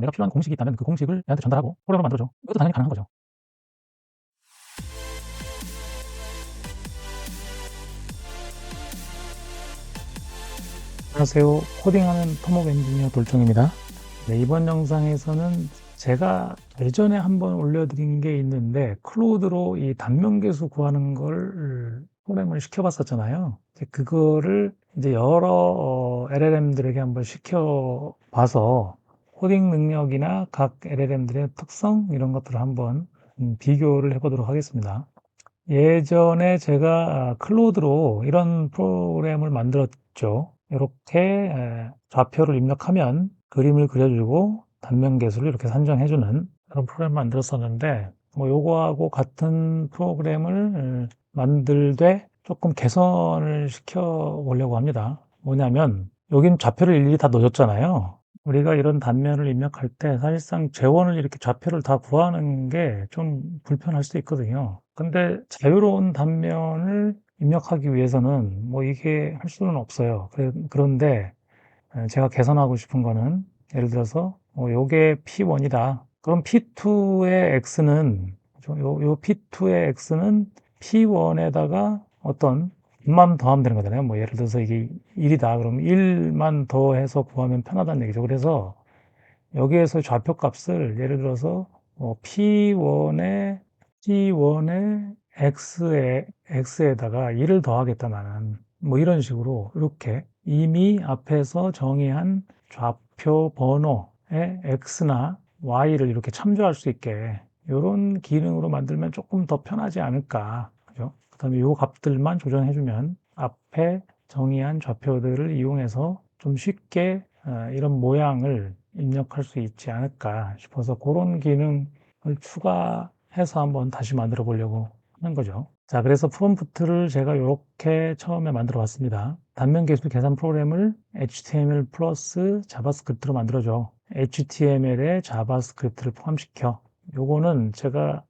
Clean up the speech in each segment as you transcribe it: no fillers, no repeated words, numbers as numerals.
내가 필요한 공식이 있다면 그 공식을 얘한테 전달하고 프로그램을 만들어줘. 이것도 당연히 가능한 거죠. 안녕하세요. 코딩하는 토목 엔지니어 돌종입니다. 네, 이번 영상에서는 제가 예전에 한번 올려드린 게 있는데 클로우드로 이 단면계수 구하는 걸 프로그램을 시켜봤었잖아요. 그거를 이제 여러 LLM들에게 한번 시켜봐서 코딩 능력이나 각 LLM들의 특성 이런 것들을 한번 비교를 해보도록 하겠습니다. 예전에 제가 클로드로 이런 프로그램을 만들었죠. 이렇게 좌표를 입력하면 그림을 그려주고 단면 계수를 이렇게 산정해주는 그런 프로그램을 만들었었는데 뭐 요거하고 같은 프로그램을 만들되 조금 개선을 시켜 보려고 합니다. 뭐냐면 여긴 좌표를 일일이 다 넣어줬잖아요. 우리가 이런 단면을 입력할 때 사실상 재원을 이렇게 좌표를 다 구하는 게 좀 불편할 수도 있거든요. 근데 자유로운 단면을 입력하기 위해서는 뭐 이게 할 수는 없어요. 그런데 제가 개선하고 싶은 거는 예를 들어서 요게 P1이다. 그럼 P2의 X는 요 P2의 X는 P1에다가 어떤 1만 더하면 되는 거잖아요. 뭐 예를 들어서 이게 1이다. 그럼 1만 더해서 구하면 편하다는 얘기죠. 그래서 여기에서 좌표 값을 예를 들어서 P1의 X에다가 1을 더하겠다 나는 뭐 이런 식으로 이렇게 이미 앞에서 정의한 좌표 번호의 X나 Y를 이렇게 참조할 수 있게 이런 기능으로 만들면 조금 더 편하지 않을까. 그죠? 그 다음에 이 값들만 조정해주면 앞에 정의한 좌표들을 이용해서 좀 쉽게 이런 모양을 입력할 수 있지 않을까 싶어서 그런 기능을 추가해서 한번 다시 만들어 보려고 하는 거죠. 자, 그래서 프롬프트를 제가 이렇게 처음에 만들어 봤습니다. 단면 계수 계산 프로그램을 HTML 플러스 자바스크립트로 만들어줘. HTML에 자바스크립트를 포함시켜. 요거는 제가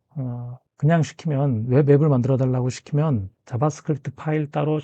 그냥 시키면 웹앱을 만들어 달라고 시키면 자바스크립트 파일 따로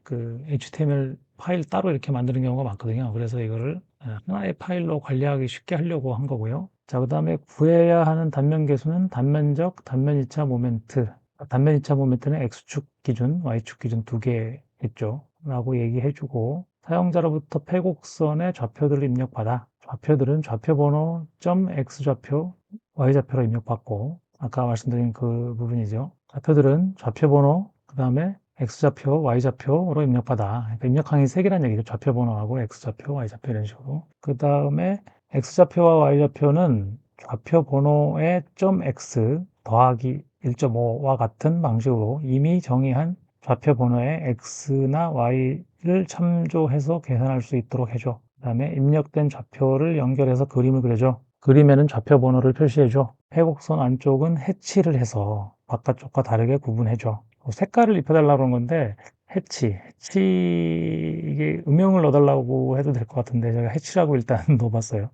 그 HTML 파일 따로 이렇게 만드는 경우가 많거든요. 그래서 이거를 하나의 파일로 관리하기 쉽게 하려고 한 거고요. 자, 그 다음에 구해야 하는 단면 계수는 단면적, 단면 2차 모멘트. 단면 2차 모멘트는 X축 기준, Y축 기준 두 개겠죠. 라고 얘기해주고 사용자로부터 패곡선의 좌표들을 입력받아. 좌표들은 좌표번호 .x좌표, y좌표로 입력받고 아까 말씀드린 그 부분이죠. 좌표들은 좌표번호, 그 다음에 x좌표, y좌표로 입력받아. 그러니까 입력항이 세 개란 얘기죠. 좌표번호하고 x좌표, y좌표 이런 식으로. 그 다음에 x좌표와 y좌표는 좌표번호의 .x 더하기 1.5와 같은 방식으로 이미 정의한 좌표번호의 x나 y를 참조해서 계산할 수 있도록 해줘. 그 다음에 입력된 좌표를 연결해서 그림을 그려줘. 그림에는 좌표 번호를 표시해줘. 회곡선 안쪽은 해치를 해서 바깥쪽과 다르게 구분해줘. 색깔을 입혀달라고 그런 건데 해치 이게 음영을 넣어달라고 해도 될 것 같은데 제가 해치라고 일단 넣어봤어요.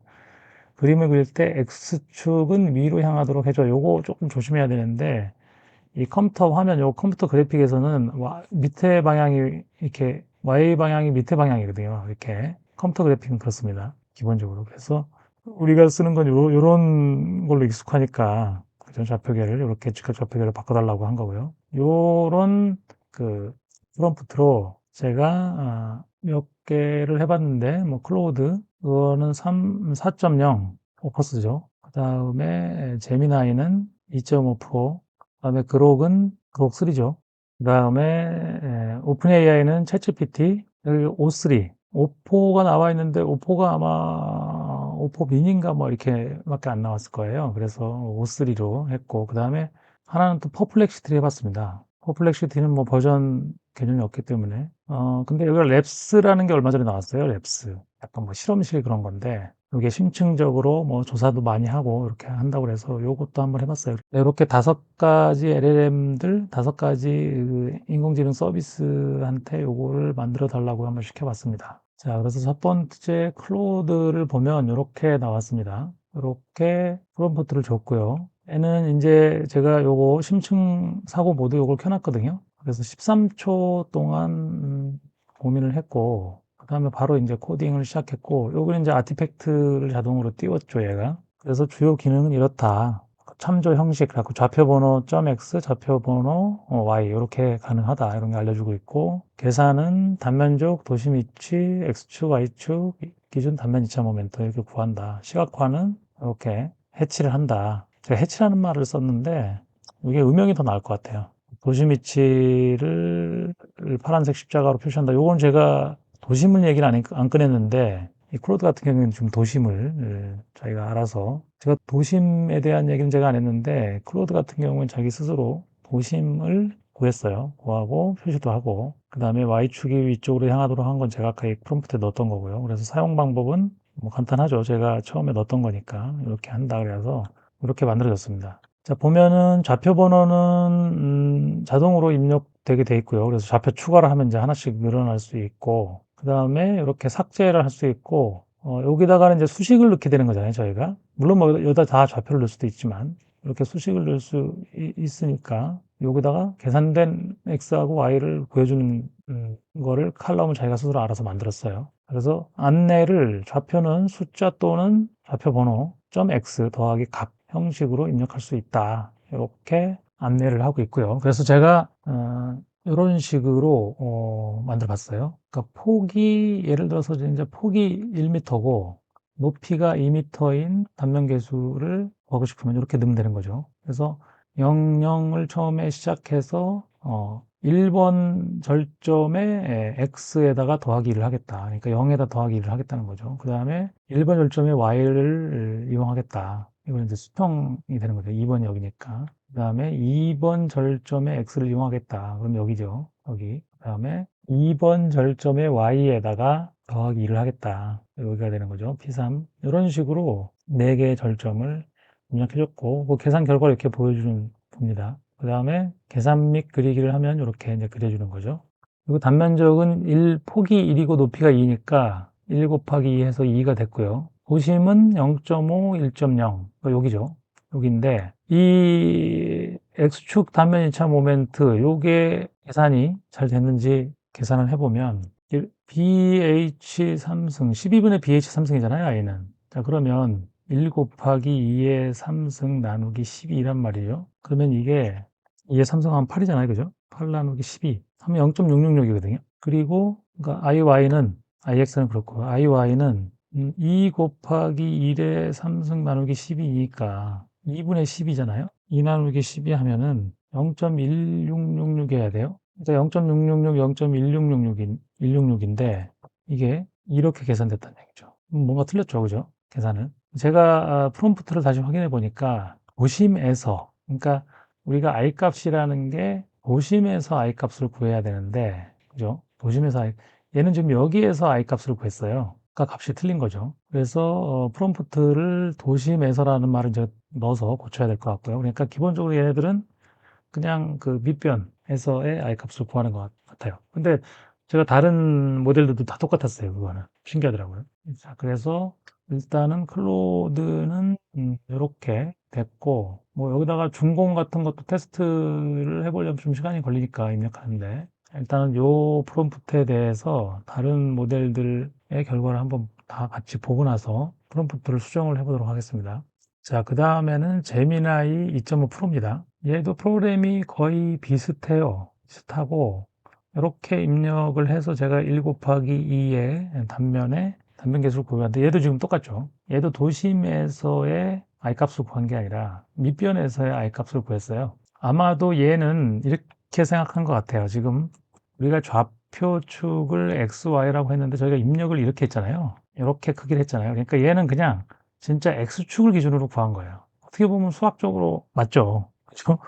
그림을 그릴 때 X축은 위로 향하도록 해줘. 요거 조금 조심해야 되는데 이 컴퓨터 화면, 요 컴퓨터 그래픽에서는 밑에 방향이 이렇게 Y 방향이 밑에 방향이거든요. 이렇게 컴퓨터 그래픽은 그렇습니다. 기본적으로. 그래서 우리가 쓰는 건 요런 걸로 익숙하니까 그전 좌표계를 이렇게 직각 좌표계로 바꿔달라고 한 거고요. 요런 그 프롬프트로 제가 몇 개를 해봤는데 뭐 클로우드 그거는 4.0 오퍼스죠. 그 다음에 제미나이는 2.5 그다음에 그록 3죠. 그다음에 오픈 AI는 챗GPT, 여기 O3, O4가 나와 있는데 O4가 아마 O4 미니인가 뭐 이렇게밖에 안 나왔을 거예요. 그래서 O3로 했고 그다음에 하나는 또 퍼플렉시티를 해봤습니다. 퍼플렉시티는 뭐 버전 개념이 없기 때문에 근데 여기가 랩스라는 게 얼마 전에 나왔어요. 랩스 약간 뭐 실험실 그런 건데 이게 심층적으로 뭐 조사도 많이 하고 이렇게 한다고 그래서 요것도 한번 해봤어요. 이렇게 5가지 LLM들, 5가지 그 인공지능 서비스한테 요거를 만들어 달라고 한번 시켜봤습니다. 자, 그래서 첫 번째 클로드를 보면 이렇게 나왔습니다. 이렇게 프롬프트를 줬고요. 얘는 이제 제가 요거 심층 사고 모드 요걸 켜놨거든요. 그래서 13초 동안 고민을 했고 그다음에 바로 이제 코딩을 시작했고, 요거는 이제 아티팩트를 자동으로 띄웠죠, 얘가. 그래서 주요 기능은 이렇다. 참조 형식, 그래갖고 좌표 번호 .x, 좌표 번호 y 이렇게 가능하다, 이런 게 알려주고 있고, 계산은 단면적, 도심 위치, x축, y축, 기준 단면 2차 모멘트 이렇게 구한다. 시각화는 이렇게 해치를 한다. 제가 해치라는 말을 썼는데 이게 음영이 더 나을 것 같아요. 도심 위치를 파란색 십자가로 표시한다. 요건 제가 도심을 얘기를 안 꺼냈는데, 이 클로드 같은 경우에는 지금 도심을 자기가 알아서, 제가 도심에 대한 얘기는 제가 안 했는데, 클로드 같은 경우는 자기 스스로 도심을 구했어요. 구하고 표시도 하고, 그 다음에 Y축이 위쪽으로 향하도록 한 건 제가 아까 이 프롬프트에 넣었던 거고요. 그래서 사용 방법은 뭐 간단하죠. 제가 처음에 넣었던 거니까 이렇게 한다 그래서 이렇게 만들어졌습니다. 자, 보면은 좌표 번호는 자동으로 입력되게 돼 있고요. 그래서 좌표 추가를 하면 이제 하나씩 늘어날 수 있고, 그 다음에 이렇게 삭제를 할 수 있고, 여기다가는 이제 수식을 넣게 되는 거잖아요, 저희가. 물론 뭐 여기다 다 좌표를 넣을 수도 있지만, 이렇게 수식을 넣을 수 있으니까, 여기다가 계산된 X하고 Y를 보여주는 거를 칼럼을 자기가 스스로 알아서 만들었어요. 그래서 안내를 좌표는 숫자 또는 좌표 번호 .x 더하기 각 형식으로 입력할 수 있다. 이렇게 안내를 하고 있고요. 그래서 제가 이런 식으로 만들어 봤어요. 그러니까 폭이 예를 들어서 이제 폭이 1m고 높이가 2m인 단면 계수를 구하고 싶으면 이렇게 넣으면 되는 거죠. 그래서 00을 처음에 시작해서 1번 절점에 x에다가 더하기 1을 하겠다. 그러니까 0에다 더하기 1을 하겠다는 거죠. 그 다음에 1번 절점에 y를 이용하겠다. 이건 이제 수평이 되는 거죠. 2번이 여기니까. 그 다음에 2번 절점에 x를 이용하겠다. 그럼 여기죠. 여기. 그 다음에 2번 절점에 y에다가 더하기 1을 하겠다. 여기가 되는 거죠. P3. 이런 식으로 4개의 절점을 입력해줬고, 그 계산 결과를 이렇게 보여주는 겁니다. 그 다음에 계산 및 그리기를 하면 이렇게 이제 그려주는 거죠. 그리고 단면적은 폭이 1이고 높이가 2니까 1 곱하기 2 해서 2가 됐고요. 도심은 0.5, 1.0. 여기죠. 여기인데, 이 X축 단면 2차 모멘트, 요게 계산이 잘 됐는지 계산을 해보면, BH 3승, 12분의 BH 3승이잖아요, I는. 자, 그러면 1 곱하기 2의 3승 나누기 12란 말이에요. 그러면 이게 2의 3승 하면 8이잖아요, 그죠? 8 나누기 12 하면 0.666이거든요. 그리고 그러니까 IY는, IX는 그렇고, IY는 2 곱하기 1의 3승 나누기 12니까 2분의 10이잖아요. 2 나누기 12 하면은 0.1666 해야 돼요. 그러니까 0.666, 0.1666인데 이게 이렇게 계산됐다는 얘기죠. 뭔가 틀렸죠, 그죠? 계산은. 제가 프롬프트를 다시 확인해 보니까 도심에서, 그러니까 우리가 I 값이라는 게 도심에서 I 값을 구해야 되는데, 그죠? 도심에서 얘는 지금 여기에서 I 값을 구했어요. 그러니까 값이 틀린 거죠. 그래서 프롬프트를 도심에서라는 말을 이제 넣어서 고쳐야 될 것 같고요. 그러니까 기본적으로 얘네들은 그냥 그 밑변에서의 I 값을 구하는 것 같아요. 근데 제가 다른 모델들도 다 똑같았어요. 그거는 신기하더라고요. 자, 그래서 일단은 클로드는 이렇게 됐고, 뭐 여기다가 준공 같은 것도 테스트를 해보려면 좀 시간이 걸리니까 입력하는데, 일단은 요 프롬프트에 대해서 다른 모델들의 결과를 한번 다 같이 보고 나서 프롬프트를 수정을 해보도록 하겠습니다. 자, 그 다음에는 제미나이 2.5 프로입니다. 얘도 프로그램이 거의 비슷해요. 비슷하고, 이렇게 입력을 해서 제가 1 곱하기 2의 단면 계수를 구하는데 얘도 지금 똑같죠. 얘도 도심에서의 I 값을 구한 게 아니라 밑변에서의 I 값을 구했어요. 아마도 얘는 이렇게 생각한 것 같아요. 지금 우리가 좌표축을 X, Y라고 했는데 저희가 입력을 이렇게 했잖아요. 이렇게 크기를 했잖아요. 그러니까 얘는 그냥 진짜 X축을 기준으로 구한 거예요. 어떻게 보면 수학적으로 맞죠. 그죠?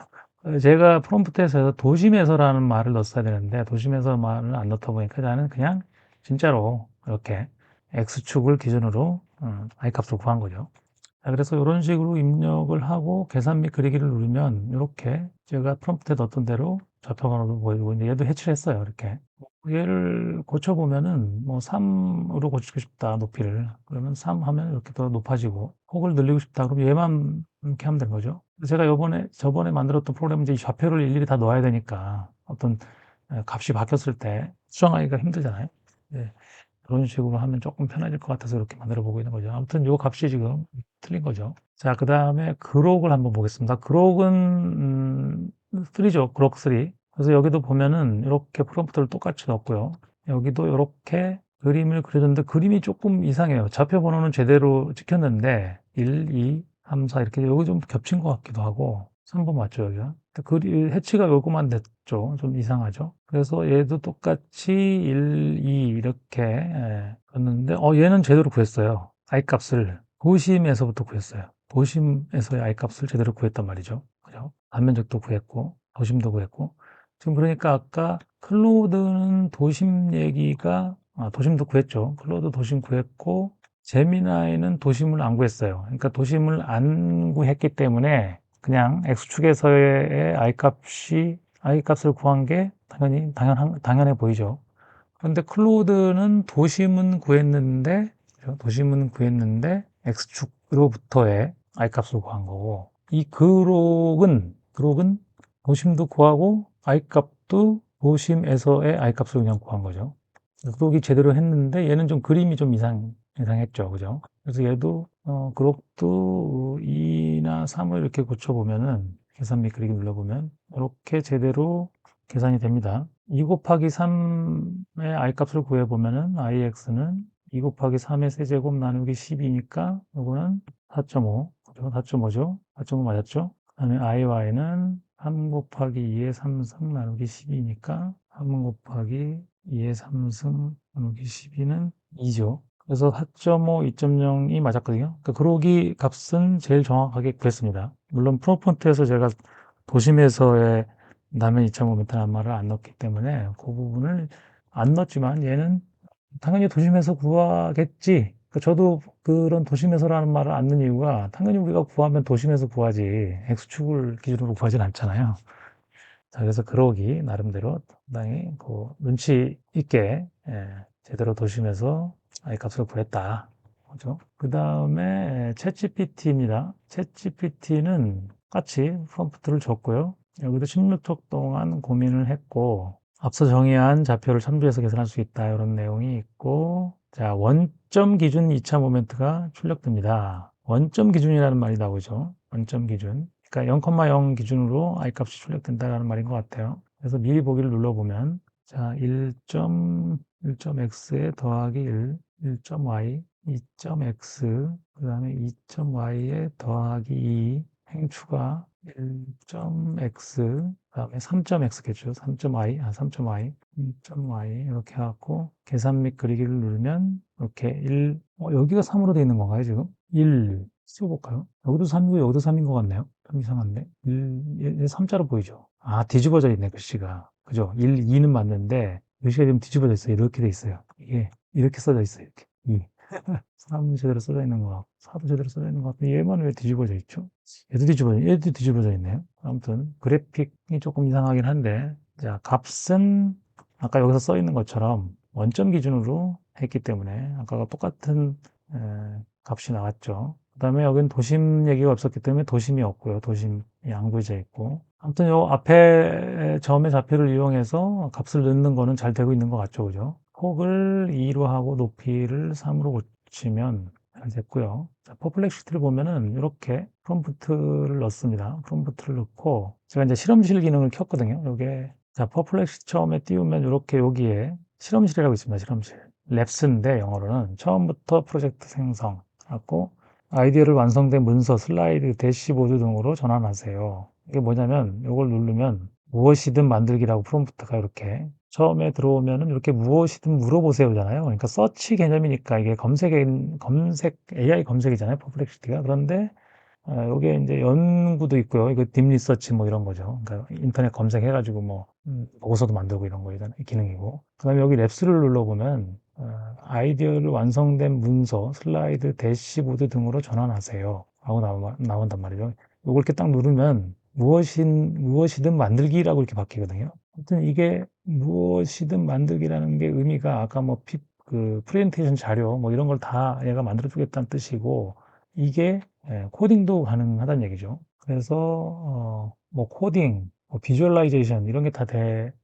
제가 프롬프트에서 도심에서라는 말을 넣었어야 되는데 도심에서 말을 안 넣다 보니까 나는 그냥 진짜로 이렇게 X축을 기준으로 I 값을 구한 거죠. 자, 그래서 이런 식으로 입력을 하고 계산 및 그리기를 누르면 이렇게 제가 프롬프트에 넣었던 대로 좌표 번호도 보이고 이제 얘도 해치를 했어요. 이렇게. 얘를 고쳐보면은 뭐 3으로 고치고 싶다, 높이를. 그러면 3 하면 이렇게 더 높아지고, 폭을 늘리고 싶다. 그럼 얘만 이렇게 하면 되는 거죠. 제가 저번에 만들었던 프로그램은 이제 이 좌표를 일일이 다 넣어야 되니까 어떤 값이 바뀌었을 때 수정하기가 힘들잖아요. 네. 그런 식으로 하면 조금 편해질 것 같아서 이렇게 만들어 보고 있는 거죠. 아무튼 요 값이 지금 틀린 거죠. 자, 그 다음에 그록을 한번 보겠습니다. 그록은 3죠. 그록 3. 그래서 여기도 보면은 이렇게 프롬프트를 똑같이 넣었고요. 여기도 이렇게 그림을 그려줬는데 그림이 조금 이상해요. 좌표 번호는 제대로 찍혔는데 1, 2, 3, 4 이렇게 여기 좀 겹친 것 같기도 하고 3번 맞죠, 여기가? 해치가 요거만 됐죠. 좀 이상하죠. 그래서 얘도 똑같이 1, 2 이렇게 였는데 얘는 제대로 구했어요. I 값을 도심에서부터 구했어요. 도심에서의 I 값을 제대로 구했단 말이죠. 그죠? 반면적도 구했고 도심도 구했고 지금 그러니까 아까 클로드는 도심 얘기가 도심도 구했죠. 클로드 도심 구했고 제미나이는 도심을 안 구했어요. 그러니까 도심을 안 구했기 때문에 그냥 X축에서의 I 값을 구한 게 당연해 보이죠. 그런데 클로드는 도심은 구했는데, 그죠? 도심은 구했는데, X축으로부터의 I 값을 구한 거고, 이 그록은 도심도 구하고, I 값도 도심에서의 I 값을 그냥 구한 거죠. 그록이 제대로 했는데, 얘는 좀 그림이 좀 이상했죠. 그죠? 그래서 얘도, 그록도 2나 3을 이렇게 고쳐보면은, 계산 및 그리기 눌러보면, 이렇게 제대로 계산이 됩니다. 2 곱하기 3의 I 값을 구해보면은 ix는 2 곱하기 3의 세제곱 나누기 10이니까 이거는 4.5, 그죠? 4.5죠? 4.5 맞았죠? 그 다음에 iy는 3 곱하기 2의 3승 나누기 12니까 3 곱하기 2의 3승 나누기 12는 2죠. 그래서 4.5, 2.0이 맞았거든요. 그러니까 그러기 값은 제일 정확하게 구했습니다. 물론 프로폰트에서 제가 도심에서의 남의 2.5m란 말을 안 넣었기 때문에 그 부분을 안 넣었지만 얘는 당연히 도심에서 구하겠지. 그러니까 저도 그런 도심에서라는 말을 안 넣는 이유가 당연히 우리가 구하면 도심에서 구하지 X축을 기준으로 구하진 않잖아요. 자, 그래서 그러기 나름대로 상당히 그 눈치 있게 제대로 도심에서 I 값을 구했다. 그죠? 그 다음에 챗GPT입니다. 챗GPT는 같이 프롬프트를 줬고요. 여기도 16초 동안 고민을 했고 앞서 정의한 좌표를 참조해서 계산할 수 있다 이런 내용이 있고 자 원점 기준 2차 모멘트가 출력됩니다. 원점 기준이라는 말이 나오죠. 원점 기준. 그러니까 0,0 기준으로 I 값이 출력된다는 말인 것 같아요. 그래서 미리 보기를 눌러보면 자 1.x에 더하기 1.y 2.x 그 다음에 2.y에 더하기 2 행추가 1.x 그 다음에 3.x겠죠. 3.y 2.y 이렇게 해갖고 계산 및 그리기를 누르면 이렇게 1 여기가 3으로 되어 있는 건가요 지금? 1 씌워볼까요? 여기도 3이고 여기도 3인 것 같네요. 좀 이상한데 1 3자로 보이죠? 뒤집어져 있네 글씨가. 그죠? 1, 2는 맞는데 글씨가 지금 뒤집어져 있어요. 이렇게 돼 있어요. 이게 이렇게 써져 있어요. 이렇게 2 3은 제대로 써져 있는 것 같고 4도 제대로 써져 있는 것 같고 얘만 왜 뒤집어져 있죠? 얘도 뒤집어져 있네요. 아무튼 그래픽이 조금 이상하긴 한데 자 값은 아까 여기서 써 있는 것처럼 원점 기준으로 했기 때문에 아까가 똑같은 값이 나왔죠. 그 다음에 여기는 도심 얘기가 없었기 때문에 도심이 없고요. 도심이 안 구해져 있고 아무튼 요 앞에 점의 좌표를 이용해서 값을 넣는 거는 잘 되고 있는 것 같죠. 그죠? 폭을 2로 하고 높이를 3으로 고치면 잘 됐고요. 자, 퍼플렉시티를 보면은 이렇게 프롬프트를 넣습니다. 프롬프트를 넣고 제가 이제 실험실 기능을 켰거든요. 요게 자, 퍼플렉시티 처음에 띄우면 이렇게 여기에 실험실이라고 있습니다. 실험실. 랩스인데 영어로는 처음부터 프로젝트 생성 하고 아이디어를 완성된 문서, 슬라이드, 대시보드 등으로 전환하세요. 이게 뭐냐면 이걸 누르면 무엇이든 만들기라고 프롬프트가 이렇게 처음에 들어오면은 이렇게 무엇이든 물어보세요잖아요. 그러니까 서치 개념이니까 이게 검색 AI 검색이잖아요. 퍼플렉시티가. 그런데 여기에 이제 연구도 있고요. 이거 딥 리서치 뭐 이런 거죠. 그러니까 인터넷 검색해가지고 뭐 보고서도 만들고 이런 거잖아요. 기능이고. 그다음에 여기 랩스를 눌러보면 아이디어를 완성된 문서, 슬라이드, 대시보드 등으로 전환하세요. 하고 나온단 말이죠. 이걸 이렇게 딱 누르면 무엇이든 만들기라고 이렇게 바뀌거든요. 아무튼 이게 무엇이든 만들기라는 게 의미가 아까 뭐 프레젠테이션 자료 뭐 이런 걸 다 얘가 만들어 주겠다는 뜻이고 이게 코딩도 가능하다는 얘기죠. 그래서 뭐 코딩, 비주얼라이제이션 이런 게 다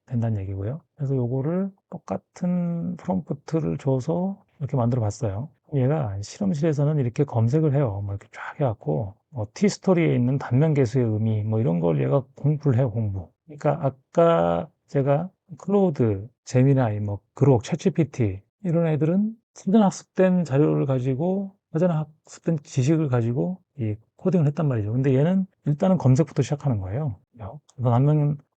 된다는 얘기고요. 그래서 요거를 똑같은 프롬프트를 줘서 이렇게 만들어 봤어요. 얘가 실험실에서는 이렇게 검색을 해요. 뭐 이렇게 쫙 해갖고 T스토리에 있는 단면 계수의 의미 뭐 이런 걸 얘가 공부를 해요. 공부. 그러니까 아까 제가 클로우드, 제미나이, 뭐 그록, 챗GPT 이런 애들은 사전 학습된 자료를 가지고 사전 학습된 지식을 가지고 이 코딩을 했단 말이죠. 근데 얘는 일단은 검색부터 시작하는 거예요. 그래서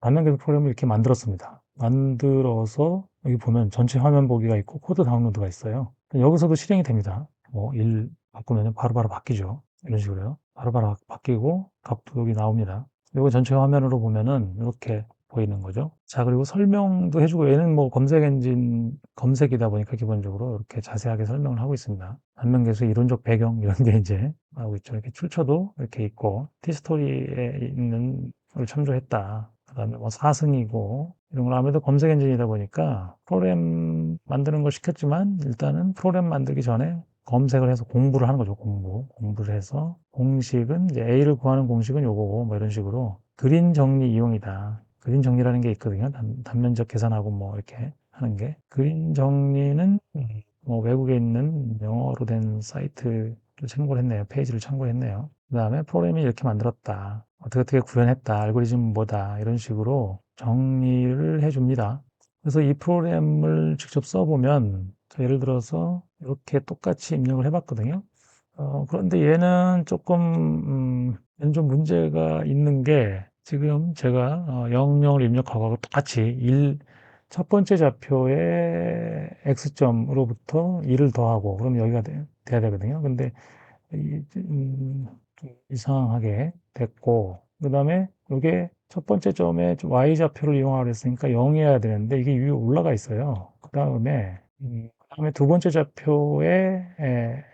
단면 계수 프로그램을 이렇게 만들었습니다. 만들어서 여기 보면 전체 화면 보기가 있고 코드 다운로드가 있어요. 여기서도 실행이 됩니다. 뭐 일 바꾸면 바로바로 바뀌죠. 이런 식으로요. 바로바로 바뀌고 값도 여기 나옵니다. 이거 전체 화면으로 보면은 이렇게 보이는 거죠. 자, 그리고 설명도 해주고 얘는 뭐 검색 엔진 검색이다 보니까 기본적으로 이렇게 자세하게 설명을 하고 있습니다. 단면 계수 이론적 배경 이런 게 이제 나오고 있죠. 이렇게 출처도 이렇게 있고 티스토리에 있는 걸 참조했다. 그다음에 뭐 4승이고 이런 걸 아무래도 검색 엔진이다 보니까 프로그램 만드는 걸 시켰지만 일단은 프로그램 만들기 전에 검색을 해서 공부를 하는 거죠. 공부를 해서 공식은 이제 A를 구하는 공식은 요거고 뭐 이런 식으로 그린 정리 이용이다. 그린 정리라는 게 있거든요. 단면적 계산하고 뭐 이렇게 하는 게 그린 정리는 뭐 외국에 있는 영어로 된 사이트를 참고를 했네요. 페이지를 참고했네요. 그 다음에 프로그램이 이렇게 만들었다. 어떻게 구현했다. 알고리즘은 뭐다. 이런 식으로 정리를 해줍니다. 그래서 이 프로그램을 직접 써보면 예를 들어서 이렇게 똑같이 입력을 해봤거든요. 그런데 얘는 얘는 좀 문제가 있는 게 지금 제가 영영을 입력하고 똑같이 첫 번째 좌표에 x점으로부터 1을 더하고 그럼 여기가 돼야 되거든요. 근데 좀 이상하게 됐고 그 다음에 이게 첫 번째 점에 y좌표를 이용하려 했으니까 0이어야 되는데 이게 위에 올라가 있어요. 그다음에 두 번째 좌표에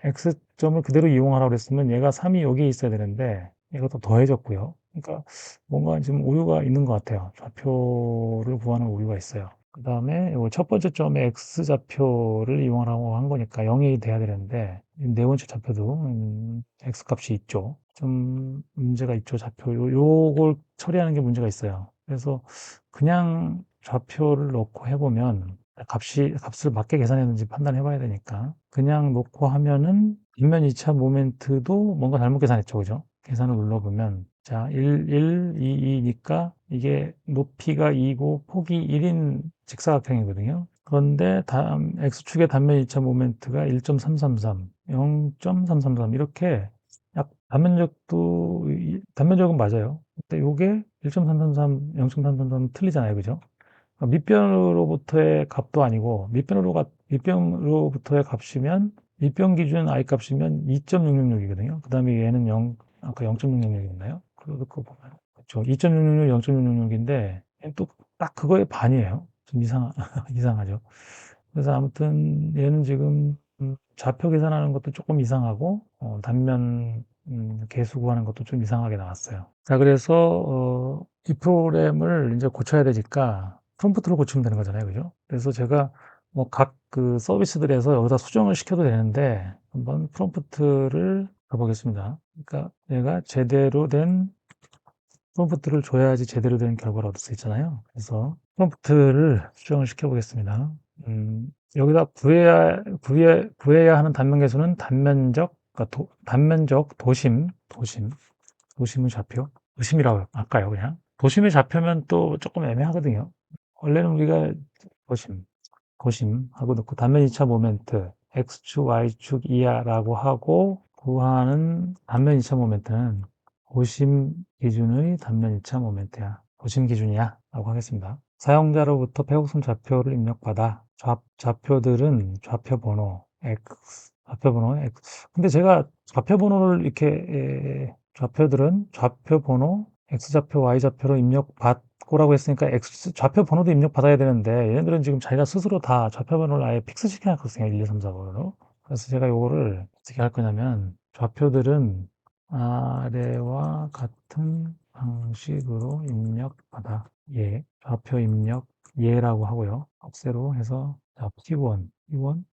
x점을 그대로 이용하라고 했으면 얘가 3이 여기에 있어야 되는데 얘가 또 더해졌고요. 그러니까 뭔가 지금 오류가 있는 것 같아요. 좌표를 구하는 오류가 있어요. 그 다음에 첫 번째 점에 x좌표를 이용하라고 한 거니까 0이 돼야 되는데 네 번째 좌표도 x값이 있죠. 좀 문제가 있죠. 좌표 요걸 처리하는 게 문제가 있어요. 그래서 그냥 좌표를 넣고 해보면 값을 맞게 계산했는지 판단해 봐야 되니까 그냥 놓고 하면은 뒷면 2차 모멘트도 뭔가 잘못 계산했죠. 그죠? 계산을 눌러보면 자, 2, 2니까 이게 높이가 2고 폭이 1인 직사각형이거든요. 그런데 X축의 단면 2차 모멘트가 1.333, 0.333 이렇게 단면적은 맞아요. 근데 요게 1.333, 0.333 틀리잖아요. 그죠? 밑변으로부터의 값도 아니고 밑변으로부터의 값이면 밑변 기준 i 값이면 2.666이거든요. 그 다음에 얘는 0, 아까 0.666이었나요? 그거 보면 그렇죠. 2.666, 0.666인데 또 딱 그거의 반이에요. 좀 이상하죠. 그래서 아무튼 얘는 지금 좌표 계산하는 것도 조금 이상하고 단면 계수 구하는 것도 좀 이상하게 나왔어요. 자, 그래서 이 프로그램을 이제 고쳐야 되니까 프롬프트를 고치면 되는 거잖아요. 그죠? 그래서 제가 뭐 각 그 서비스들에서 여기다 수정을 시켜도 되는데 한번 프롬프트를 가보겠습니다. 그러니까 얘가 제대로 된 프롬프트를 줘야지 제대로 된 결과를 얻을 수 있잖아요. 그래서 프롬프트를 수정을 시켜보겠습니다. 여기다 구해야 하는 단면 계수는 그러니까 단면적 도심의 좌표, 도심이라고 할까요, 그냥? 도심의 좌표면 또 조금 애매하거든요. 원래는 우리가 도심, 도심하고 넣고 단면 2차 모멘트, X축, Y축 이하라고 하고 구하는 단면 2차 모멘트는 도심 기준의 단면 2차 모멘트야. 도심 기준이야. 라고 하겠습니다. 사용자로부터 배곡선 좌표를 입력받아 좌표들은 좌표 번호 X. 근데 제가 좌표 번호를 좌표들은 좌표 번호 X좌표, Y좌표로 입력받고라고 했으니까 좌표 번호도 입력받아야 되는데 얘네들은 지금 자기가 스스로 다 좌표 번호를 아예 픽스 시켜놨거든요. 1, 2, 3, 4 번호로. 그래서 제가 요거를 어떻게 할 거냐면 좌표들은 아래와 같은 방식으로 입력받아. 좌표 입력 예라고 하고요. 억세로 해서 자, P1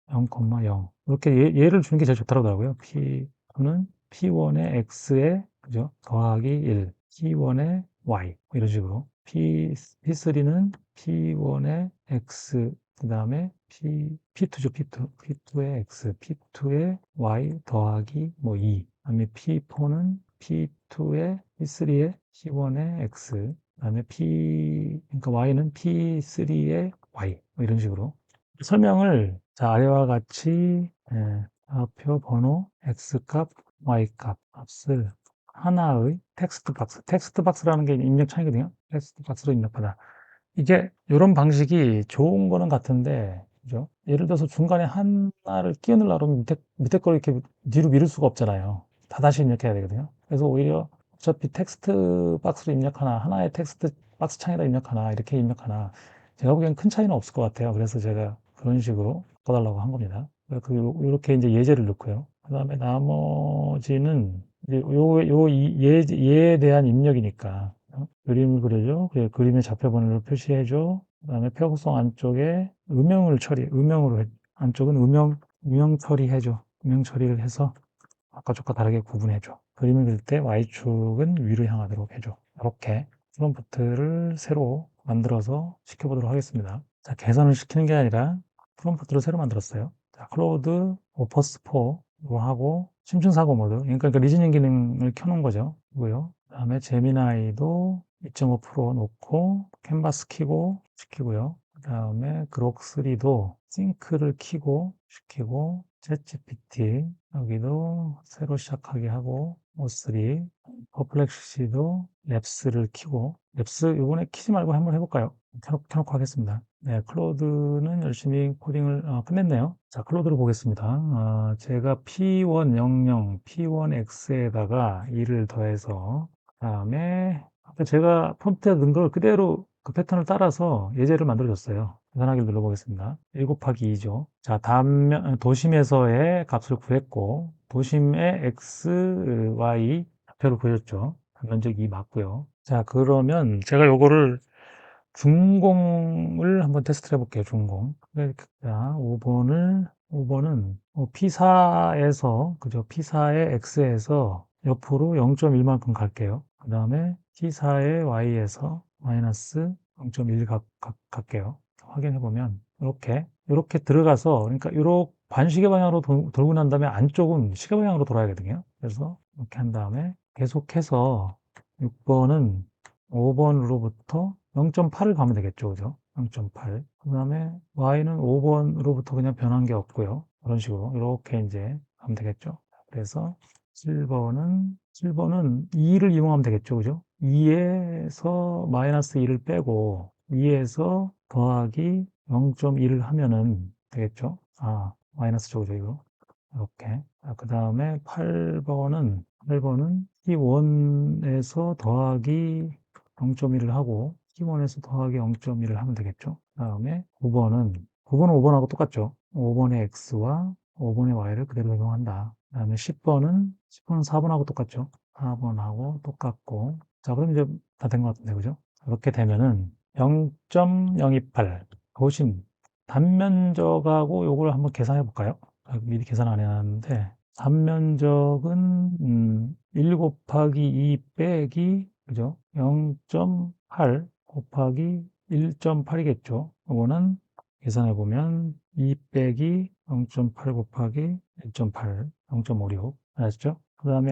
0,0 이렇게 예를 주는 게 제일 좋더라고요. P2는 P1의 X에 그죠? 더하기 1, P1의 Y 이런 식으로 P3는 P1의 X, 그 다음에 P2죠, P2의 X, P2의 Y 더하기 뭐 2. 그 다음에 P4는 P3의 C1의 X, 그 다음에 그러니까 Y는 P3의 Y. 뭐 이런 식으로. 설명을 자, 아래와 같이 좌표 번호 X값, Y값 값을 하나의 텍스트 박스라는 게 입력 창이거든요. 텍스트 박스로 입력하다. 이게 이런 방식이 좋은 거는 같은데, 그죠? 예를 들어서 중간에 하나를 끼워 넣으려고 하면 밑에 걸 이렇게 뒤로 미룰 수가 없잖아요. 다 다시 입력해야 되거든요. 그래서 오히려 어차피 텍스트 박스로 입력하나, 하나의 텍스트 박스 창에다 입력하나, 이렇게 입력하나, 제가 보기엔 큰 차이는 없을 것 같아요. 그래서 제가 그런 식으로 바꿔달라고 한 겁니다. 이렇게 이제 예제를 넣고요. 그 다음에 나머지는 이제 얘에 대한 입력이니까 그림을 그려줘. 그래, 그림의 좌표 번호를 표시해줘. 그 다음에 표구성 안쪽에 안쪽은 음영 처리해줘. 음영 처리를 해서 바깥쪽과 다르게 구분해줘. 그림을 그릴 때 Y축은 위로 향하도록 해줘. 이렇게 프롬프트를 새로 만들어서 시켜보도록 하겠습니다. 자, 개선을 시키는 게 아니라 프롬프트를 새로 만들었어요. 자, 클로우드 오퍼스 4로 하고 심층사고 모드, 그러니까 리즈닝 기능을 켜놓은 거죠. 이고요. 그 다음에 제미나이도 2.5% 놓고 캔버스 키고 시키고요. 그 다음에 그록3도 싱크를 키고 시키고 챗GPT 여기도 새로 시작하게 하고 O3 퍼플렉시도 랩스를 키고 랩스 이번에 키지 말고 한번 해볼까요? 켜놓고 하겠습니다. 네, 클로드는 열심히 코딩을 끝냈네요. 자, 클로드를 보겠습니다. 제가 P100, P1X에다가 2를 더해서 그 다음에 제가 폰트에 넣은 걸 그대로 그 패턴을 따라서 예제를 만들어줬어요. 계산하기를 눌러보겠습니다. 1 곱하기 2죠. 자, 도심에서의 값을 구했고, 도심의 x, y 좌표를 구해줬죠. 면적 2 맞고요. 자, 그러면 제가 요거를 준공을 한번 테스트를 해볼게요. 준공. 자, 5번은 P4에서, 그죠? P4의 X에서 옆으로 0.1만큼 갈게요. 그 다음에 P4의 Y에서 마이너스 0.1 갈게요. 확인해보면, 이렇게 들어가서, 그러니까, 반시계 방향으로 돌고 난 다음에 안쪽은 시계 방향으로 돌아야거든요. 그래서 이렇게 한 다음에 계속해서 6번은 5번으로부터 0.8을 가면 되겠죠. 그죠? 0.8. 그 다음에 y는 5번으로부터 그냥 변한 게 없고요. 그런 식으로 이렇게 이제 가면 되겠죠. 그래서 7번은 2를 이용하면 되겠죠. 그죠? 2에서 마이너스 2를 빼고 2에서 더하기 0.1을 하면은 되겠죠. 마이너스죠. 그죠? 이거. 이렇게. 그 다음에 8번은 T1에서 더하기 0.1을 하고 T1에서 더하기 0.1을 하면 되겠죠. 그 다음에 9번은 5번하고 똑같죠. 5번의 X와 5번의 Y를 그대로 적용한다. 그 다음에 10번은 4번하고 똑같죠. 4번하고 똑같고. 자, 그럼 이제 다 된 것 같은데, 그죠? 이렇게 되면은 0.028 도심 단면적하고 요걸 한번 계산해 볼까요? 미리 계산 안 해놨는데 단면적은 1 곱하기 2 빼기 그죠? 0.8 곱하기 1.8이겠죠. 이거는 계산해 보면 2 빼기 0.8 곱하기 1.8 0.56 알았죠? 그 다음에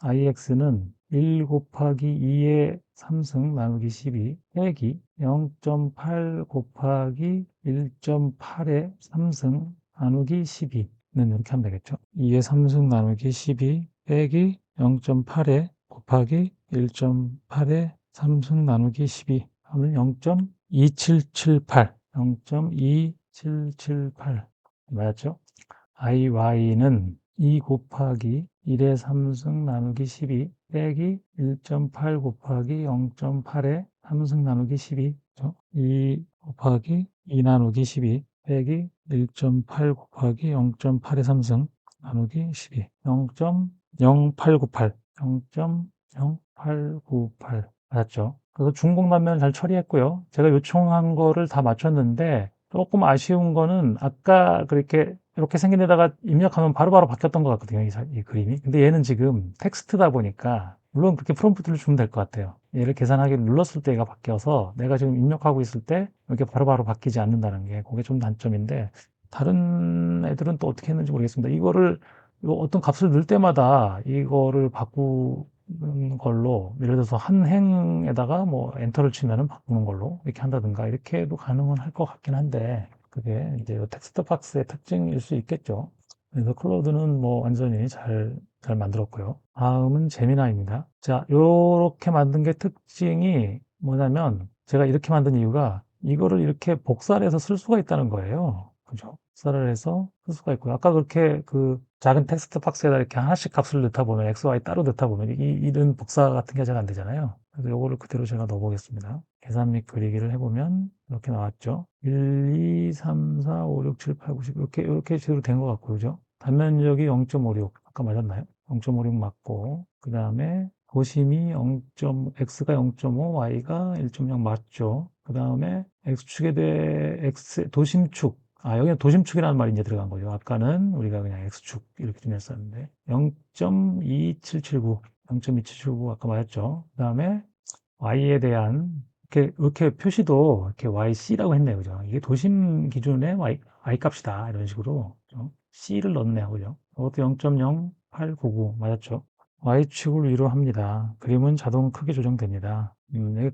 IX는 1 곱하기 2의 3승 나누기 12 빼기 0.8 곱하기 1.8의 3승 나누기 12는 이렇게 하면 되겠죠. 2의 3승 나누기 12 빼기 0.8에 곱하기 1.8의 3승 나누기 12 하면 0.2778 0.2778 맞죠? IY는 2 곱하기 1의 3승 나누기 12 빼기 1.8 곱하기 0.8의 3승 나누기 12 2 곱하기 2 나누기 12 빼기 1.8 곱하기 0.8의 3승 나누기 12 0.0898 0.0898 맞았죠? 그래서 중공단면을 잘 처리했고요. 제가 요청한 거를 다 맞췄는데 조금 아쉬운 거는 아까 그렇게 이렇게 생긴 데다가 입력하면 바로바로 바뀌었던 것 같거든요. 이 그림이. 근데 얘는 지금 텍스트다 보니까 물론 그렇게 프롬프트를 주면 될 것 같아요. 얘를 계산하기를 눌렀을 때 얘가 바뀌어서 내가 지금 입력하고 있을 때 이렇게 바로바로 바뀌지 않는다는 게 그게 좀 단점인데 다른 애들은 또 어떻게 했는지 모르겠습니다. 이거 어떤 값을 넣을 때마다 이거를 바꾸는 걸로 예를 들어서 한 행에다가 뭐 엔터를 치면은 바꾸는 걸로 이렇게 한다든가 이렇게 해도 가능은 할 것 같긴 한데 그게 이제 텍스트 박스의 특징일 수 있겠죠. 그래서 클로드는 뭐 완전히 잘 만들었고요. 다음은 제미나입니다. 자, 요렇게 만든 게 특징이 뭐냐면 제가 이렇게 만든 이유가 이거를 이렇게 복사를 해서 쓸 수가 있다는 거예요. 그죠? 복사를 해서 쓸 수가 있고요. 아까 그렇게 그 작은 텍스트 박스에다 이렇게 하나씩 값을 넣다 보면 X, Y 따로 넣다 보면 이런 복사 같은 게 잘 안 되잖아요. 그래서 요거를 그대로 제가 넣어 보겠습니다. 계산 및 그리기를 해보면 이렇게 나왔죠. 1, 2, 3, 4, 5, 6, 7, 8, 9, 10 이렇게 제대로 된 것 같고 그죠? 단면적이 0.56 아까 맞았나요? 0.56 맞고 그 다음에 도심이 X가 0.5, Y가 1.0 맞죠? 그 다음에 X축에 대해 도심축 여기는 도심축이라는 말이 이제 들어간 거죠. 아까는 우리가 그냥 X축 이렇게 좀 했었는데 0.2779 0.2779 아까 맞았죠? 그 다음에 Y에 대한 이렇게 표시도 이렇게 YC라고 했네요. 그죠? 이게 도심 기준의 Y 값이다. 이런 식으로 C를 넣네요. 그죠? 이것도 0.0899 맞았죠? Y축을 위로 합니다. 그림은 자동 크기 조정됩니다.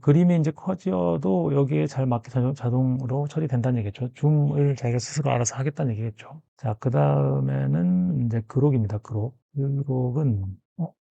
그림이 이제 커져도 여기에 잘 맞게 자동으로 처리된다는 얘기겠죠. 줌을 자기가 스스로 알아서 하겠다는 얘기겠죠. 자, 그 다음에는 이제 그록입니다. 그록. 그록은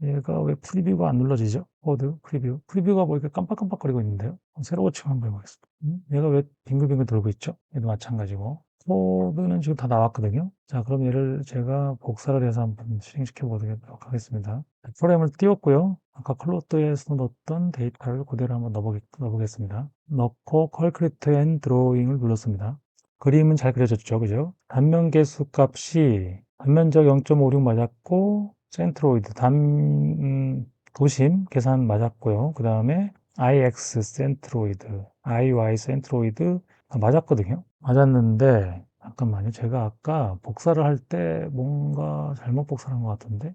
얘가 왜 프리뷰가 안 눌러지죠? 코드 프리뷰. 프리뷰가 뭐 이렇게 깜빡깜빡거리고 있는데요. 새로 고치면 한번 해보겠습니다. 얘가 왜 빙글빙글 돌고 있죠? 얘도 마찬가지고. 코드는 지금 다 나왔거든요. 자, 그럼 얘를 제가 복사를 해서 한번 실행시켜 보도록 하겠습니다. 프로그램을 띄웠고요. 아까 클로드에서 넣었던 데이터를 그대로 한번 넣어보겠습니다. 넣고 컬크리트 앤 드로잉을 눌렀습니다. 그림은 잘 그려졌죠, 그죠? 단면 개수 값이 단면적 0.56 맞았고 센트로이드 도심 계산 맞았고요. 그 다음에 IX 센트로이드, IY 센트로이드 맞았거든요. 맞았는데 잠깐만요. 제가 아까 복사를 할 때 뭔가 잘못 복사한 것 같은데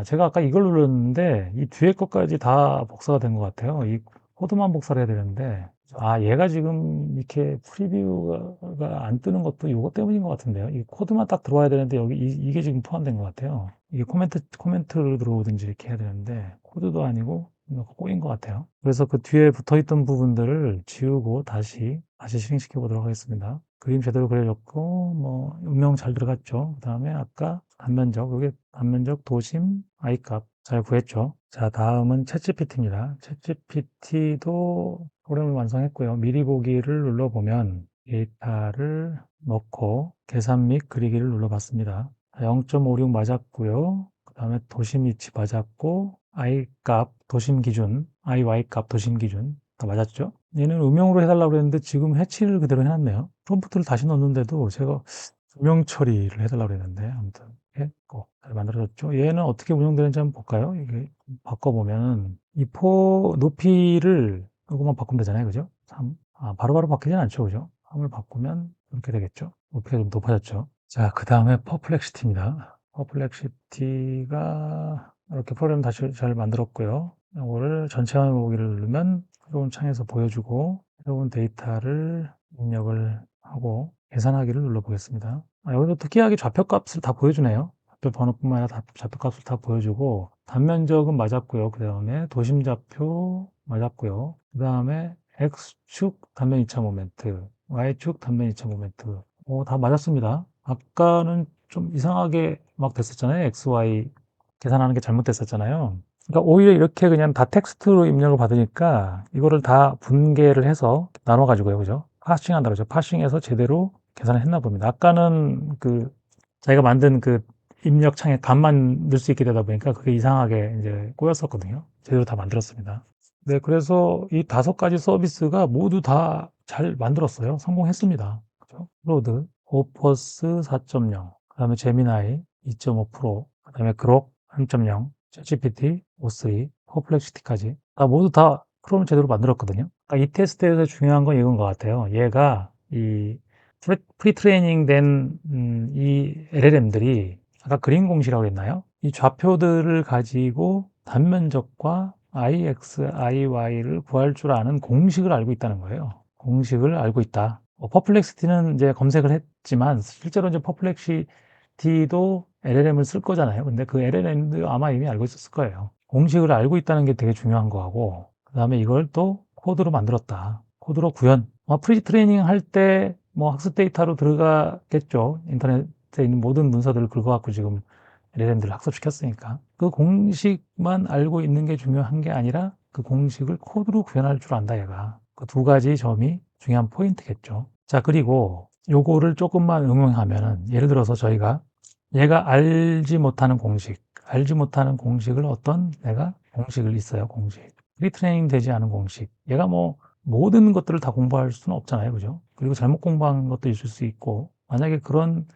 제가 아까 이걸 눌렀는데 이 뒤에 것까지 다 복사가 된 것 같아요. 이 코드만 복사를 해야 되는데 얘가 지금 이렇게 프리뷰가 안 뜨는 것도 이것 때문인 것 같은데요. 이 코드만 딱 들어와야 되는데 여기 이게 지금 포함된 것 같아요. 이게 코멘트를 들어오든지 이렇게 해야 되는데 코드도 아니고 꼬인 것 같아요. 그래서 그 뒤에 붙어있던 부분들을 지우고 다시 실행시켜 보도록 하겠습니다. 그림 제대로 그려졌고 뭐 음영 잘 들어갔죠. 그 다음에 아까 여기 단면적 도심 i값 잘 구했죠. 자, 다음은 챗GPT입니다. 챗GPT도 프로그램을 완성했고요. 미리 보기를 눌러보면 데이터를 넣고 계산 및 그리기를 눌러봤습니다. 0.56 맞았고요. 그 다음에 도심 위치 맞았고 i 값 도심 기준, iy 값 도심 기준 다 맞았죠? 얘는 음영으로 해달라고 했는데 지금 해치를 그대로 해놨네요. 프롬프트를 다시 넣었는데도 제가 음영 처리를 해달라고 했는데 아무튼 했고 잘 만들어졌죠. 얘는 어떻게 운영되는지 한번 볼까요? 이게 바꿔보면 이 높이를 이것만 바꾸면 되잖아요. 그죠? 3. 바로바로 바뀌진 않죠. 그죠? 3을 바꾸면 이렇게 되겠죠. 높이가 좀 높아졌죠. 자, 그 다음에 퍼플렉시티입니다. 퍼플렉시티가 이렇게 프로그램 다시 잘 만들었고요. 이거를 전체 화면 보기를 누르면 새로운 창에서 보여주고 새로운 데이터를 입력을 하고 계산하기를 눌러보겠습니다. 여기도 특이하게 좌표값을 다 보여주네요. 좌표 번호뿐만 아니라 좌표값을 다 보여주고 단면적은 맞았고요. 그 다음에 도심 좌표 맞았고요. 그 다음에 X축 단면 2차 모멘트, Y축 단면 2차 모멘트 다 맞았습니다. 아까는 좀 이상하게 막 됐었잖아요. X, Y 계산하는 게 잘못됐었잖아요. 그러니까 오히려 이렇게 그냥 다 텍스트로 입력을 받으니까 이거를 다 분개를 해서 나눠가지고요. 그죠? 파싱 한다고 그러죠. 파싱해서 제대로 계산을 했나 봅니다. 아까는 자기가 만든 입력 창에 값만 넣을 수 있게 되다 보니까 그게 이상하게 이제 꼬였었거든요. 제대로 다 만들었습니다. 네, 그래서 이 5가지 서비스가 모두 다 잘 만들었어요. 성공했습니다. 그죠? 로드, 오퍼스 4.0, 그 다음에 제미나이 2.5%, 그 다음에 그록 3.0, 챗GPT 5.3, 퍼플렉시티까지 모두 다 프롬을 제대로 만들었거든요. 이 테스트에서 중요한 건 이건 것 같아요. 얘가 프리트레이닝 된 이 LLM들이 아까 그린 공식이라고 했나요? 이 좌표들을 가지고 단면적과 IX, IY를 구할 줄 아는 공식을 알고 있다는 거예요. 공식을 알고 있다. 퍼플렉시티는 이제 검색을 했지만 실제로 이제 퍼플렉시티도 LLM을 쓸 거잖아요. 근데 그 LLM도 아마 이미 알고 있었을 거예요. 공식을 알고 있다는 게 되게 중요한 거하고, 그 다음에 이걸 또 코드로 만들었다. 코드로 구현. 프리 트레이닝 할 때 뭐 학습 데이터로 들어가겠죠. 인터넷에 있는 모든 문서들을 긁어갖고 지금 LLM들을 학습시켰으니까. 그 공식만 알고 있는 게 중요한 게 아니라 그 공식을 코드로 구현할 줄 안다, 얘가. 그 두 가지 점이 중요한 포인트겠죠. 자, 그리고 요거를 조금만 응용하면은, 예를 들어서 저희가 얘가 알지 못하는 공식을 어떤 내가 공식을 있어요, 공식. 프리트레이닝 되지 않은 공식. 얘가 뭐 모든 것들을 다 공부할 수는 없잖아요, 그죠? 그리고 잘못 공부한 것도 있을 수 있고, 만약에 그런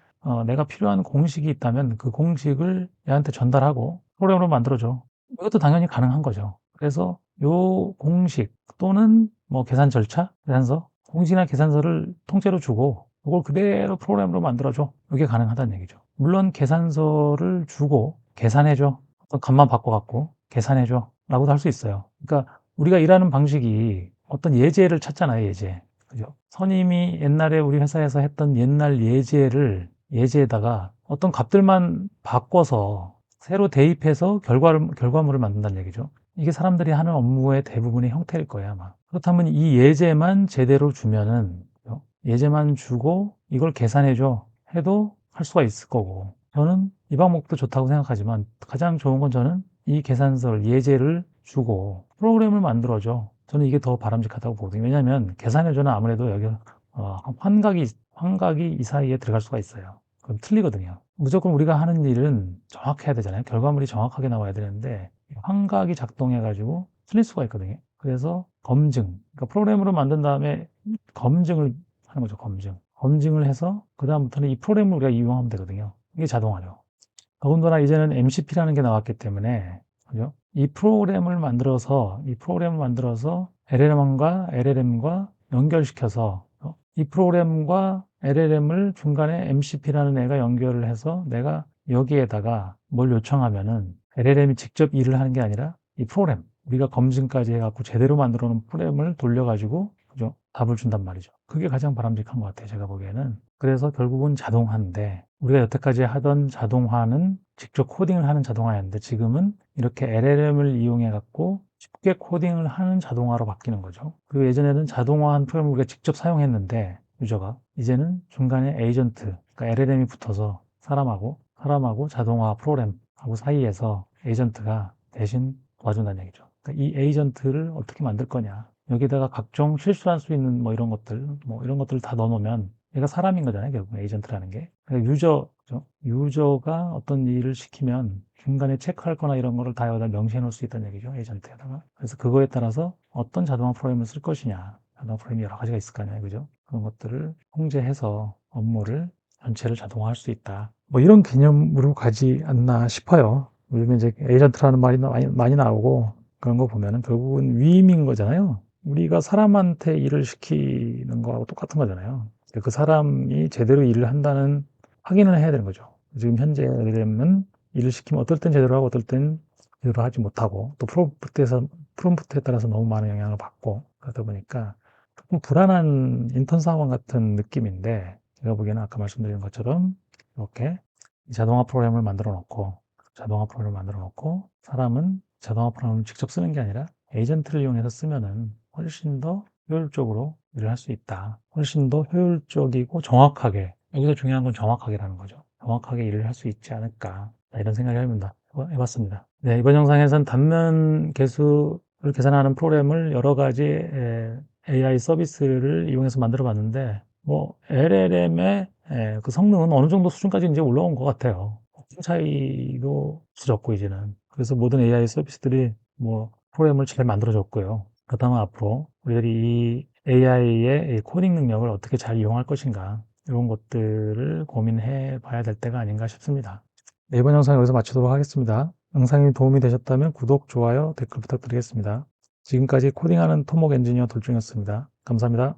내가 필요한 공식이 있다면 그 공식을 얘한테 전달하고 프로그램으로 만들어줘. 이것도 당연히 가능한 거죠. 그래서 요 공식 또는 뭐 계산 절차, 계산서, 공식이나 계산서를 통째로 주고 이걸 그대로 프로그램으로 만들어줘. 이게 가능하다는 얘기죠. 물론 계산서를 주고 계산해줘. 어떤 값만 바꿔갖고 계산해줘. 라고도 할 수 있어요. 그러니까 우리가 일하는 방식이 어떤 예제를 찾잖아요, 예제. 그죠? 선임이 옛날에 우리 회사에서 했던 옛날 예제에다가 어떤 값들만 바꿔서 새로 대입해서 결과물을 만든다는 얘기죠. 이게 사람들이 하는 업무의 대부분의 형태일 거예요, 아마. 그렇다면 이 예제만 제대로 주면은, 예제만 주고 이걸 계산해줘 해도 할 수가 있을 거고, 저는 이 방법도 좋다고 생각하지만 가장 좋은 건 저는 이 계산서를, 예제를 주고 프로그램을 만들어줘. 저는 이게 더 바람직하다고 보거든요. 왜냐하면 계산해줘는 아무래도 여기 환각이 이 사이에 들어갈 수가 있어요. 그럼 틀리거든요. 무조건 우리가 하는 일은 정확해야 되잖아요. 결과물이 정확하게 나와야 되는데 환각이 작동해가지고 틀릴 수가 있거든요. 그래서 검증, 그러니까 프로그램으로 만든 다음에 검증을 하는 거죠. 검증을 해서 그 다음부터는 이 프로그램을 우리가 이용하면 되거든요. 이게 자동화죠. 더군다나 이제는 MCP라는 게 나왔기 때문에, 그죠? 이 프로그램을 만들어서 LLM과 연결시켜서 이 프로그램과 LLM을 중간에 MCP라는 애가 연결을 해서 내가 여기에다가 뭘 요청하면은 LLM이 직접 일을 하는 게 아니라 이 프로그램, 우리가 검증까지 해갖고 제대로 만들어 놓은 프로그램을 돌려가지고, 그죠? 답을 준단 말이죠. 그게 가장 바람직한 것 같아요, 제가 보기에는. 그래서 결국은 자동화인데, 우리가 여태까지 하던 자동화는 직접 코딩을 하는 자동화였는데, 지금은 이렇게 LLM을 이용해 갖고 쉽게 코딩을 하는 자동화로 바뀌는 거죠. 그리고 예전에는 자동화한 프로그램을 우리가 직접 사용했는데, 유저가 이제는 중간에 에이전트, 그러니까 LLM이 붙어서 사람하고 자동화 프로그램하고 사이에서 에이전트가 대신 도와준다는 얘기죠. 그러니까 이 에이전트를 어떻게 만들 거냐, 여기다가 각종 실수할 수 있는 뭐 이런 것들을 다 넣어놓으면 얘가 사람인 거잖아요, 결국 에이전트라는 게. 그러니까 그죠? 유저가 어떤 일을 시키면 중간에 체크할 거나 이런 거를 다 여기다 명시해 놓을 수 있다는 얘기죠, 에이전트에다가. 그래서 그거에 따라서 어떤 자동화 프로그램을 쓸 것이냐, 자동화 프로그램이 여러 가지가 있을 거 아니에요, 그죠? 그런 것들을 통제해서 업무를 전체를 자동화할 수 있다. 뭐 이런 개념으로 가지 않나 싶어요. 요즘에 이제 에이전트라는 말이 많이 나오고 그런 거 보면은 결국은 위임인 거잖아요. 우리가 사람한테 일을 시키는 거하고 똑같은 거잖아요. 그 사람이 제대로 일을 한다는 확인을 해야 되는 거죠. 지금 현재 예를 들면 일을 시키면 어떨 땐 제대로 하고 어떨 땐 제대로 하지 못하고 또 프롬프트에 따라서 너무 많은 영향을 받고 그러다 보니까 조금 불안한 인턴 상황 같은 느낌인데, 제가 보기에는 아까 말씀드린 것처럼 이렇게 자동화 프로그램을 만들어 놓고 사람은 자동화 프로그램을 직접 쓰는 게 아니라 에이전트를 이용해서 쓰면은 훨씬 더 효율적으로 일을 할 수 있다. 훨씬 더 효율적이고 정확하게, 여기서 중요한 건 정확하게라는 거죠. 정확하게 일을 할 수 있지 않을까, 이런 생각을 해봤습니다. 네, 이번 영상에서는 단면 개수를 계산하는 프로그램을 여러 가지 AI 서비스를 이용해서 만들어 봤는데, 뭐 LLM의 그 성능은 어느 정도 수준까지 이제 올라온 것 같아요. 차이도 없어졌고 이제는. 그래서 모든 AI 서비스들이 뭐 프로그램을 잘 만들어줬고요. 그렇다면 앞으로 우리들이 이 AI의 코딩 능력을 어떻게 잘 이용할 것인가, 이런 것들을 고민해 봐야 될 때가 아닌가 싶습니다. 네, 이번 영상 여기서 마치도록 하겠습니다. 영상이 도움이 되셨다면 구독, 좋아요, 댓글 부탁드리겠습니다. 지금까지 코딩하는 토목 엔지니어 돌중이었습니다. 감사합니다.